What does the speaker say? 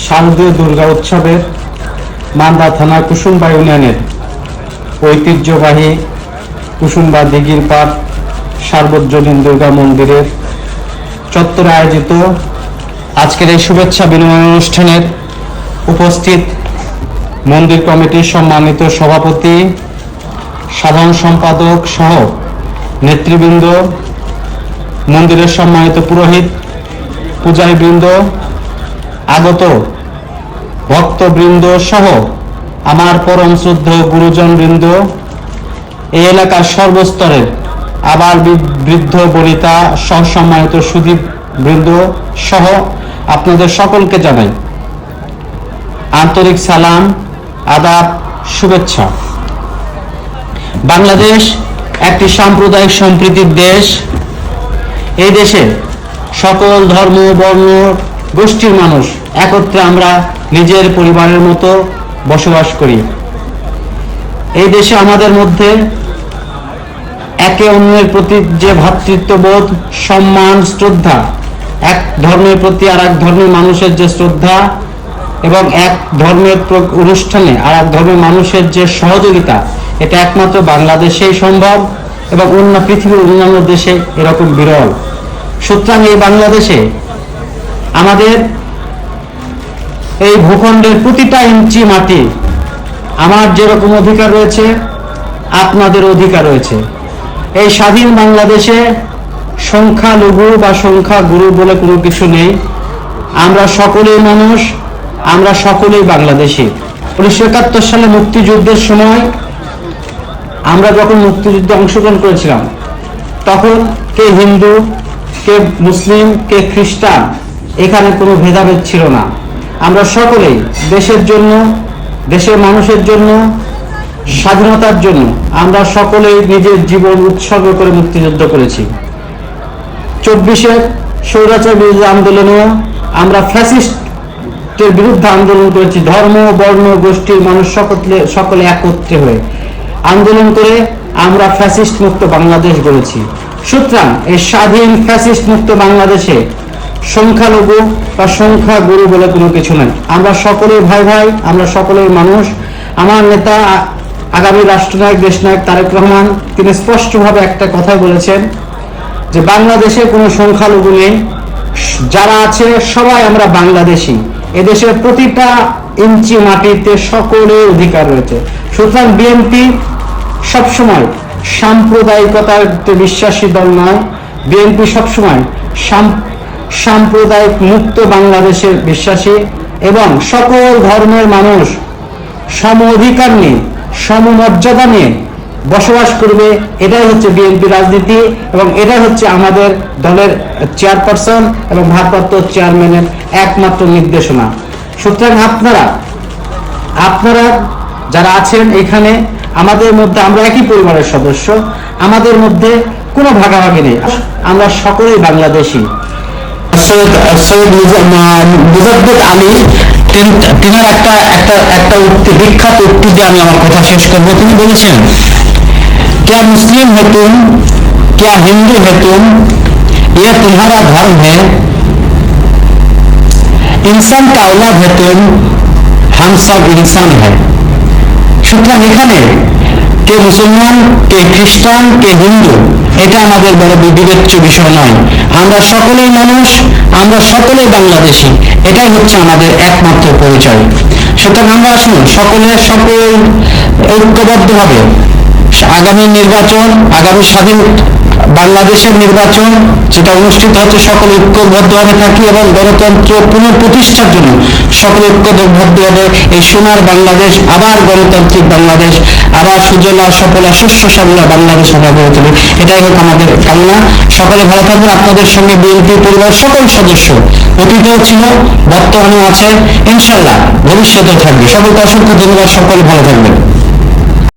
শারদীয় দুর্গা উৎসবের মান্দা থানা কুসুম্বা ইউনিয়নের ঐতিহ্যবাহী কুসুম্বা দিঘির পাড় সার্বজনীন দুর্গা মন্দিরের চত্বরে আয়োজিত আজকের এই শুভেচ্ছা বিনিময় অনুষ্ঠানের উপস্থিত মন্দির কমিটির সম্মানিত সভাপতি, সাধারণ সম্পাদক সহ নেতৃবৃন্দ, মন্দিরের সম্মানিত পুরোহিত, পূজারীবৃন্দ, আগত ভক্তবৃন্দ সহ আমার পরম শ্রদ্ধেয় গুরুজনবৃন্দ, এই এলাকার সর্বস্তরের আবার বৃদ্ধ বনিতা সহ সম্মানিত সুধীবৃন্দ সহ আপনাদের সকলকে জানাই আন্তরিক সালাম, আদাব, শুভেচ্ছা। বাংলাদেশ একটি সাম্প্রদায়িক সম্প্রীতির দেশ। এই দেশে সকল ধর্ম, বর্ণ, গোষ্ঠীর মানুষ একত্রে আমরা নিজের পরিবারের মতো বসবাস করি। এই দেশে আমাদের মধ্যে একে অন্যের প্রতি যে ভ্রাতৃত্ববোধ, সম্মান, শ্রদ্ধা, এক ধর্মের প্রতি আর এক ধর্মের মানুষের যে শ্রদ্ধা এবং এক ধর্মের অনুষ্ঠানে আর এক ধর্মের মানুষের যে সহযোগিতা, এটা একমাত্র বাংলাদেশেই সম্ভব এবং অন্য পৃথিবীর অন্যান্য দেশে এরকম বিরল। সুতরাং এই বাংলাদেশে আমাদের এই ভূখণ্ডের প্রতিটা ইঞ্চি মাটি আমার যেরকম অধিকার রয়েছে আপনাদের অধিকার রয়েছে। এই স্বাধীন বাংলাদেশে সংখ্যালঘু বা সংখ্যাগুরু বলে কোনো কিছু নেই। আমরা সকলেই মানুষ, আমরা সকলেই বাংলাদেশী। 1971 সালে মুক্তিযুদ্ধের সময় আমরা যখন মুক্তিযুদ্ধে অংশগ্রহণ করেছিলাম তখন কে হিন্দু, কে মুসলিম, কে খ্রিস্টান, এখানে কোনো ভেদাভেদ ছিল না। আমরা সকলেই দেশের জন্য, দেশের মানুষের জন্য, স্বাধীনতার জন্য আমরা সকলেই নিজের জীবন উৎসর্গ করে মুক্তিযুদ্ধ করেছি। 24-এর স্বৈরাচার বিরোধী আন্দোলনেও আমরা ফ্যাসিস্টের বিরুদ্ধে আন্দোলন করেছি। ধর্ম, বর্ণ, গোষ্ঠীর মানুষ সকলে একত্রে হয়ে আন্দোলন করে আমরা ফ্যাসিস্ট মুক্ত বাংলাদেশ গড়েছি। সুতরাং এই স্বাধীন ফ্যাসিস্ট মুক্ত বাংলাদেশে সংখ্যালঘু বা সংখ্যাগুরু বলে কোনো কিছু নেই। আমরা সকলেই ভাই ভাই, আমরা সকলেই মানুষ। আমার নেতা আগামী রাষ্ট্রনায়ক, দেশনায়ক তারেক রহমান তিনি স্পষ্টভাবে একটা কথা বলেছেন যে বাংলাদেশে কোনো সংখ্যালঘু নেই, যারা আছে সবাই আমরা বাংলাদেশী। এদেশের প্রতিটা ইঞ্চি মাটিতে সকলের অধিকার রয়েছে। সুতরাং বিএনপি সবসময় সাম্প্রদায়িকতাতে বিশ্বাসী দল নয়। বিএনপি সবসময় সাম্প্রদায়িক মুক্ত বাংলাদেশে বিশ্বাসী এবং সকল ধর্মের মানুষ সম অধিকার নিয়ে, সমমর্যাদা নিয়ে বসবাস করবে। এটাই হচ্ছে বিএনপি রাজনীতি এবং এটাই হচ্ছে আমাদের দলের চেয়ারপারসন এবং ভারপ্রাপ্ত চেয়ারম্যানের একমাত্র নির্দেশনা। সুতরাং আপনারা যারা আছেন এখানে, আমাদের মধ্যে আমরা একই পরিবারের সদস্য, আমাদের মধ্যে কোনো ভাগাভাগি নেই, আমরা সকলেই বাংলাদেশী। সৈয়দ মুজাদ্দেদ আলী তিনার একটা উক্তি, বিখ্যাত উক্তি দিয়ে আমি আমার কথা শেষ করবো। তিনি বলেছেন, क्या मुस्लिम है तुम, क्या हिंदू है तुम, यह तुम्हारा धर्म है, इंसान का औलाद है तुम, हम सब इंसान है। সুতরাং এখানে কে মুসলমান, কে খ্রিস্টান, কে হিন্দু, এটা আমাদের বড় বিবেচ্য বিষয় নয়। আমরা সকলেই মানুষ, আমরা সকলেই বাংলাদেশী। এটাই হচ্ছে আমাদের একমাত্র পরিচয়। সুতরাং আমরা আসুন সকল ঐক্যবদ্ধভাবে আগামী নির্বাচন, আগামী স্বাধীন বাংলাদেশের নির্বাচন যেটা অনুষ্ঠিত হচ্ছে, সকল ঐক্যবদ্ধভাবে থাকি এবং গণতন্ত্র পুনঃপ্রতিষ্ঠার জন্য সকল ঐক্যবদ্ধভাবে এই সোনার বাংলাদেশ, আবার গণতান্ত্রিক বাংলাদেশ, আবার সুজলা সফলা শস্য শ্যামলা বাংলাদেশ আমরা গড়ে তুলি। এটাই হোক আমাদের কামনা। সকলে ভালো থাকবেন। আপনাদের সঙ্গে বিএনপি পরিবার সকল সদস্য অতীতেও ছিল, বর্তমানেও আছে, ইনশাল্লাহ ভবিষ্যতেও থাকবে। সকলকে অসংখ্য ধন্যবাদ। সকলে ভালো থাকবেন।